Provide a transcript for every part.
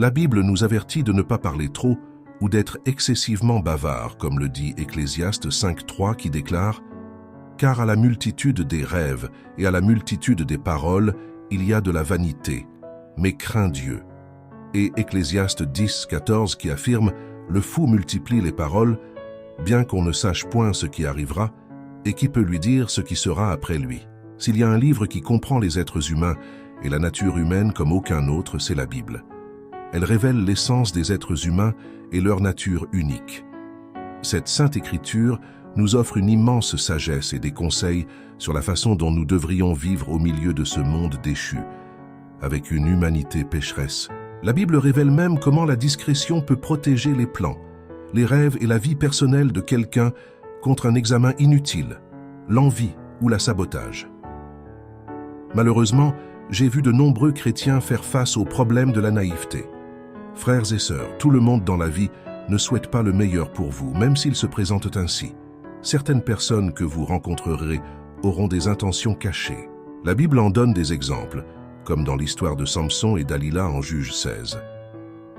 La Bible nous avertit de ne pas parler trop ou d'être excessivement bavard, comme le dit Ecclésiaste 5.3 qui déclare « Car à la multitude des rêves et à la multitude des paroles, il y a de la vanité, mais crains Dieu. » Et Ecclésiaste 10.14 qui affirme « Le fou multiplie les paroles, bien qu'on ne sache point ce qui arrivera, et qui peut lui dire ce qui sera après lui. » S'il y a un livre qui comprend les êtres humains et la nature humaine comme aucun autre, c'est la Bible. Elle révèle l'essence des êtres humains et leur nature unique. Cette sainte écriture nous offre une immense sagesse et des conseils sur la façon dont nous devrions vivre au milieu de ce monde déchu, avec une humanité pécheresse. La Bible révèle même comment la discrétion peut protéger les plans, les rêves et la vie personnelle de quelqu'un contre un examen inutile, l'envie ou la sabotage. Malheureusement, j'ai vu de nombreux chrétiens faire face au problème de la naïveté. Frères et sœurs, tout le monde dans la vie ne souhaite pas le meilleur pour vous, même s'ils se présentent ainsi. Certaines personnes que vous rencontrerez auront des intentions cachées. La Bible en donne des exemples, comme dans l'histoire de Samson et Dalila en Juge 16.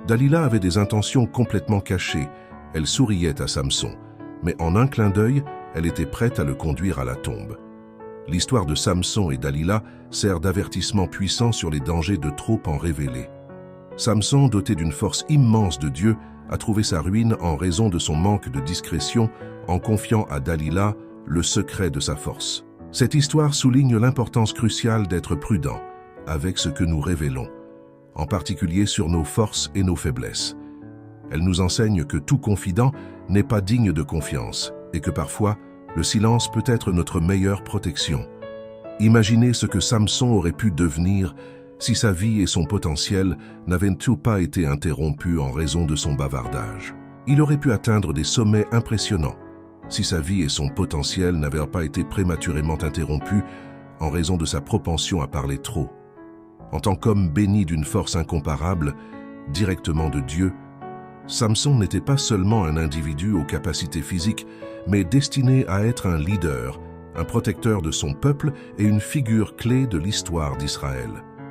Dalila avait des intentions complètement cachées. Elle souriait à Samson, mais en un clin d'œil, elle était prête à le conduire à la tombe. L'histoire de Samson et Dalila sert d'avertissement puissant sur les dangers de trop en révéler. Samson, doté d'une force immense de Dieu, a trouvé sa ruine en raison de son manque de discrétion en confiant à Dalila le secret de sa force. Cette histoire souligne l'importance cruciale d'être prudent avec ce que nous révélons, en particulier sur nos forces et nos faiblesses. Elle nous enseigne que tout confident n'est pas digne de confiance et que parfois, le silence peut être notre meilleure protection. Imaginez ce que Samson aurait pu devenir si sa vie et son potentiel n'avaient tout pas été interrompus en raison de son bavardage. Il aurait pu atteindre des sommets impressionnants si sa vie et son potentiel n'avaient pas été prématurément interrompus en raison de sa propension à parler trop. En tant qu'homme béni d'une force incomparable, directement de Dieu, Samson n'était pas seulement un individu aux capacités physiques, mais destiné à être un leader, un protecteur de son peuple et une figure clé de l'histoire d'Israël.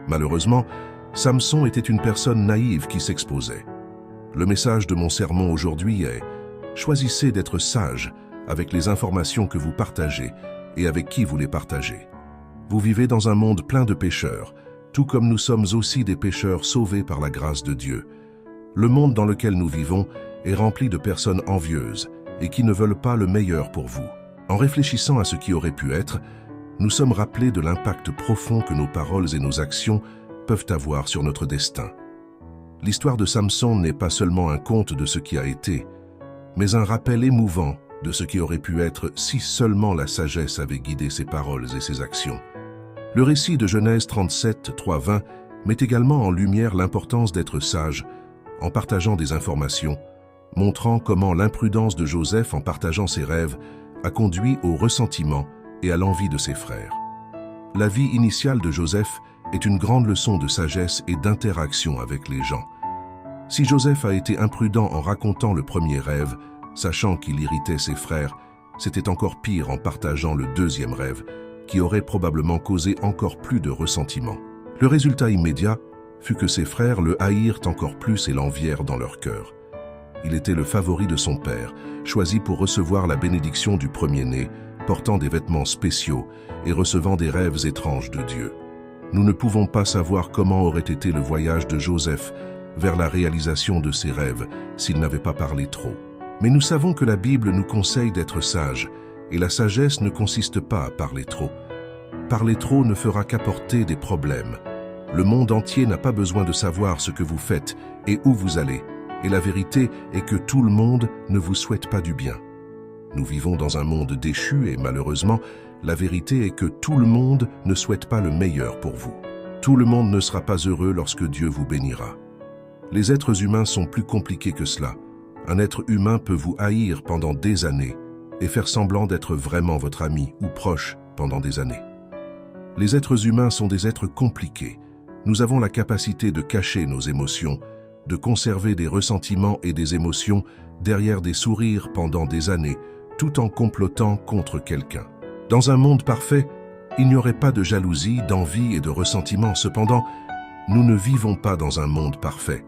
Malheureusement, Samson était une personne naïve qui s'exposait. Le message de mon sermon aujourd'hui est « Choisissez d'être sage avec les informations que vous partagez et avec qui vous les partagez. » Vous vivez dans un monde plein de pécheurs, tout comme nous sommes aussi des pécheurs sauvés par la grâce de Dieu. Le monde dans lequel nous vivons est rempli de personnes envieuses et qui ne veulent pas le meilleur pour vous. En réfléchissant à ce qui aurait pu être, nous sommes rappelés de l'impact profond que nos paroles et nos actions peuvent avoir sur notre destin. L'histoire de Samson n'est pas seulement un conte de ce qui a été, mais un rappel émouvant de ce qui aurait pu être si seulement la sagesse avait guidé ses paroles et ses actions. Le récit de Genèse 37, 3-20 met également en lumière l'importance d'être sage en partageant des informations, montrant comment l'imprudence de Joseph en partageant ses rêves a conduit au ressentiment et à l'envie de ses frères. La vie initiale de Joseph est une grande leçon de sagesse et d'interaction avec les gens. Si Joseph a été imprudent en racontant le premier rêve, sachant qu'il irritait ses frères, c'était encore pire en partageant le deuxième rêve, qui aurait probablement causé encore plus de ressentiment. Le résultat immédiat fut que ses frères le haïrent encore plus et l'envièrent dans leur cœur. Il était le favori de son père, choisi pour recevoir la bénédiction du premier-né, portant des vêtements spéciaux et recevant des rêves étranges de Dieu. Nous ne pouvons pas savoir comment aurait été le voyage de Joseph vers la réalisation de ses rêves s'il n'avait pas parlé trop. Mais nous savons que la Bible nous conseille d'être sages, et la sagesse ne consiste pas à parler trop. Parler trop ne fera qu'apporter des problèmes. Le monde entier n'a pas besoin de savoir ce que vous faites et où vous allez, et la vérité est que tout le monde ne vous souhaite pas du bien. Nous vivons dans un monde déchu et malheureusement, la vérité est que tout le monde ne souhaite pas le meilleur pour vous. Tout le monde ne sera pas heureux lorsque Dieu vous bénira. Les êtres humains sont plus compliqués que cela. Un être humain peut vous haïr pendant des années et faire semblant d'être vraiment votre ami ou proche pendant des années. Les êtres humains sont des êtres compliqués. Nous avons la capacité de cacher nos émotions, de conserver des ressentiments et des émotions derrière des sourires pendant des années, tout en complotant contre quelqu'un. Dans un monde parfait, il n'y aurait pas de jalousie, d'envie et de ressentiment. Cependant, nous ne vivons pas dans un monde parfait.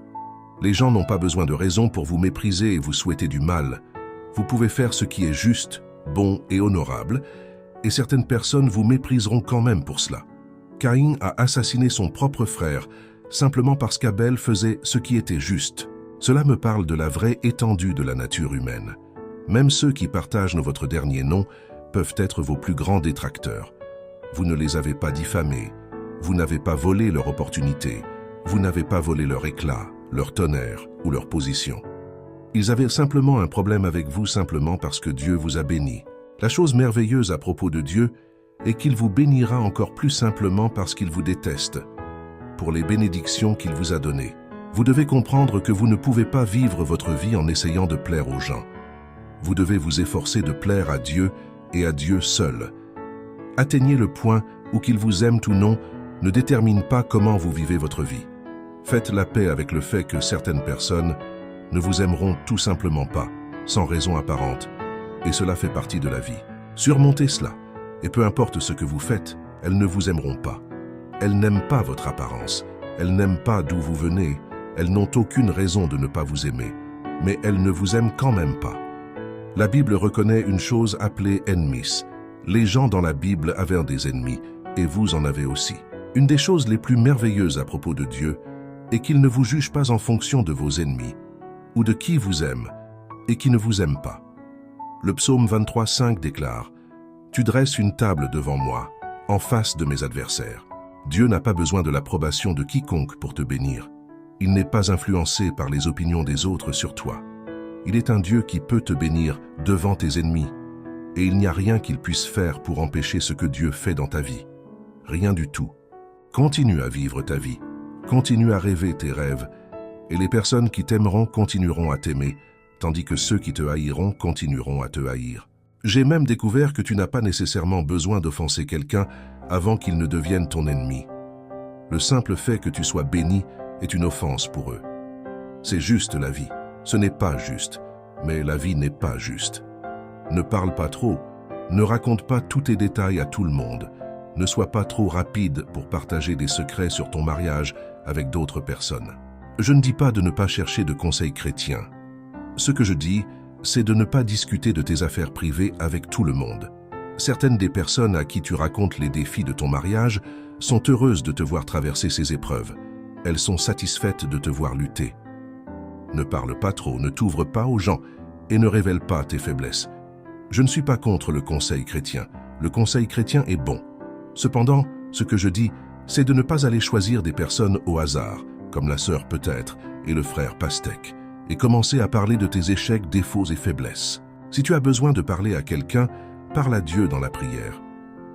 Les gens n'ont pas besoin de raison pour vous mépriser et vous souhaiter du mal. Vous pouvez faire ce qui est juste, bon et honorable, et certaines personnes vous mépriseront quand même pour cela. Caïn a assassiné son propre frère, simplement parce qu'Abel faisait ce qui était juste. Cela me parle de la vraie étendue de la nature humaine. Même ceux qui partagent votre dernier nom peuvent être vos plus grands détracteurs. Vous ne les avez pas diffamés, vous n'avez pas volé leur opportunité, vous n'avez pas volé leur éclat, leur tonnerre ou leur position. Ils avaient simplement un problème avec vous simplement parce que Dieu vous a béni. La chose merveilleuse à propos de Dieu est qu'il vous bénira encore plus simplement parce qu'il vous déteste, pour les bénédictions qu'il vous a données. Vous devez comprendre que vous ne pouvez pas vivre votre vie en essayant de plaire aux gens. Vous devez vous efforcer de plaire à Dieu et à Dieu seul. Atteignez le point où qu'il vous aime ou non ne détermine pas comment vous vivez votre vie. Faites la paix avec le fait que certaines personnes ne vous aimeront tout simplement pas, sans raison apparente, et cela fait partie de la vie. Surmontez cela, et peu importe ce que vous faites, elles ne vous aimeront pas. Elles n'aiment pas votre apparence, elles n'aiment pas d'où vous venez, elles n'ont aucune raison de ne pas vous aimer, mais elles ne vous aiment quand même pas. La Bible reconnaît une chose appelée ennemis. Les gens dans la Bible avaient des ennemis, et vous en avez aussi. Une des choses les plus merveilleuses à propos de Dieu est qu'il ne vous juge pas en fonction de vos ennemis, ou de qui vous aime et qui ne vous aime pas. Le psaume 23:5 déclare « Tu dresses une table devant moi, en face de mes adversaires ». Dieu n'a pas besoin de l'approbation de quiconque pour te bénir. Il n'est pas influencé par les opinions des autres sur toi. Il est un Dieu qui peut te bénir devant tes ennemis, et il n'y a rien qu'il puisse faire pour empêcher ce que Dieu fait dans ta vie. Rien du tout. Continue à vivre ta vie, continue à rêver tes rêves, et les personnes qui t'aimeront continueront à t'aimer, tandis que ceux qui te haïront continueront à te haïr. J'ai même découvert que tu n'as pas nécessairement besoin d'offenser quelqu'un avant qu'il ne devienne ton ennemi. Le simple fait que tu sois béni est une offense pour eux. C'est juste la vie. Ce n'est pas juste, mais la vie n'est pas juste. Ne parle pas trop, ne raconte pas tous tes détails à tout le monde, ne sois pas trop rapide pour partager des secrets sur ton mariage avec d'autres personnes. Je ne dis pas de ne pas chercher de conseils chrétiens. Ce que je dis, c'est de ne pas discuter de tes affaires privées avec tout le monde. Certaines des personnes à qui tu racontes les défis de ton mariage sont heureuses de te voir traverser ces épreuves. Elles sont satisfaites de te voir lutter. Ne parle pas trop, ne t'ouvre pas aux gens et ne révèle pas tes faiblesses. Je ne suis pas contre le conseil chrétien. Le conseil chrétien est bon. Cependant, ce que je dis, c'est de ne pas aller choisir des personnes au hasard, comme la sœur peut-être et le frère pastèque, et commencer à parler de tes échecs, défauts et faiblesses. Si tu as besoin de parler à quelqu'un, parle à Dieu dans la prière.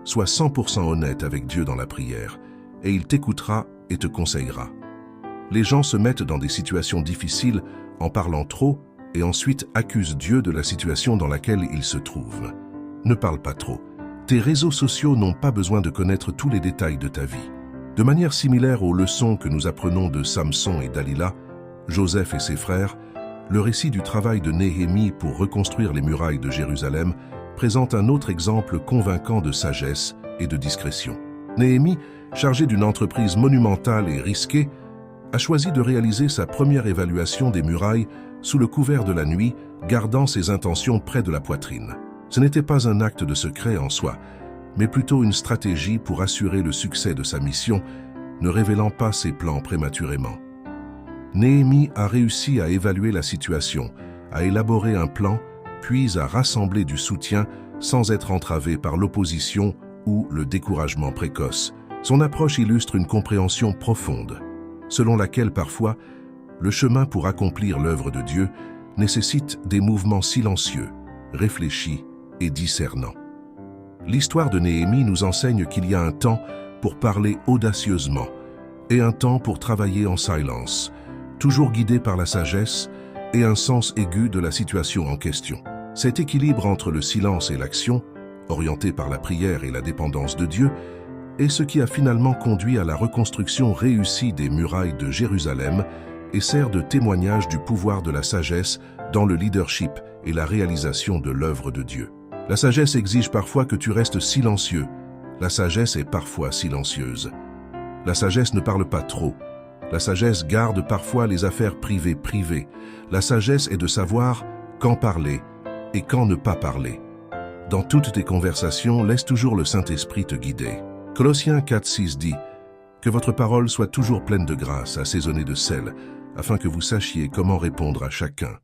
Sois 100% honnête avec Dieu dans la prière, et il t'écoutera et te conseillera. Les gens se mettent dans des situations difficiles en parlant trop et ensuite accusent Dieu de la situation dans laquelle ils se trouvent. Ne parle pas trop. Tes réseaux sociaux n'ont pas besoin de connaître tous les détails de ta vie. De manière similaire aux leçons que nous apprenons de Samson et Dalila, Joseph et ses frères, le récit du travail de Néhémie pour reconstruire les murailles de Jérusalem présente un autre exemple convaincant de sagesse et de discrétion. Néhémie, chargé d'une entreprise monumentale et risquée, a choisi de réaliser sa première évaluation des murailles sous le couvert de la nuit, gardant ses intentions près de la poitrine. Ce n'était pas un acte de secret en soi, mais plutôt une stratégie pour assurer le succès de sa mission, ne révélant pas ses plans prématurément. Néhémie a réussi à évaluer la situation, à élaborer un plan, puis à rassembler du soutien sans être entravé par l'opposition ou le découragement précoce. Son approche illustre une compréhension profonde, selon laquelle parfois, le chemin pour accomplir l'œuvre de Dieu nécessite des mouvements silencieux, réfléchis et discernants. L'histoire de Néhémie nous enseigne qu'il y a un temps pour parler audacieusement et un temps pour travailler en silence, toujours guidé par la sagesse et un sens aigu de la situation en question. Cet équilibre entre le silence et l'action, orienté par la prière et la dépendance de Dieu, est ce qui a finalement conduit à la reconstruction réussie des murailles de Jérusalem et sert de témoignage du pouvoir de la sagesse dans le leadership et la réalisation de l'œuvre de Dieu. La sagesse exige parfois que tu restes silencieux. La sagesse est parfois silencieuse. La sagesse ne parle pas trop. La sagesse garde parfois les affaires privées privées. La sagesse est de savoir quand parler et quand ne pas parler. Dans toutes tes conversations, laisse toujours le Saint-Esprit te guider. Colossiens 4:6 dit « Que votre parole soit toujours pleine de grâce, assaisonnée de sel, afin que vous sachiez comment répondre à chacun. »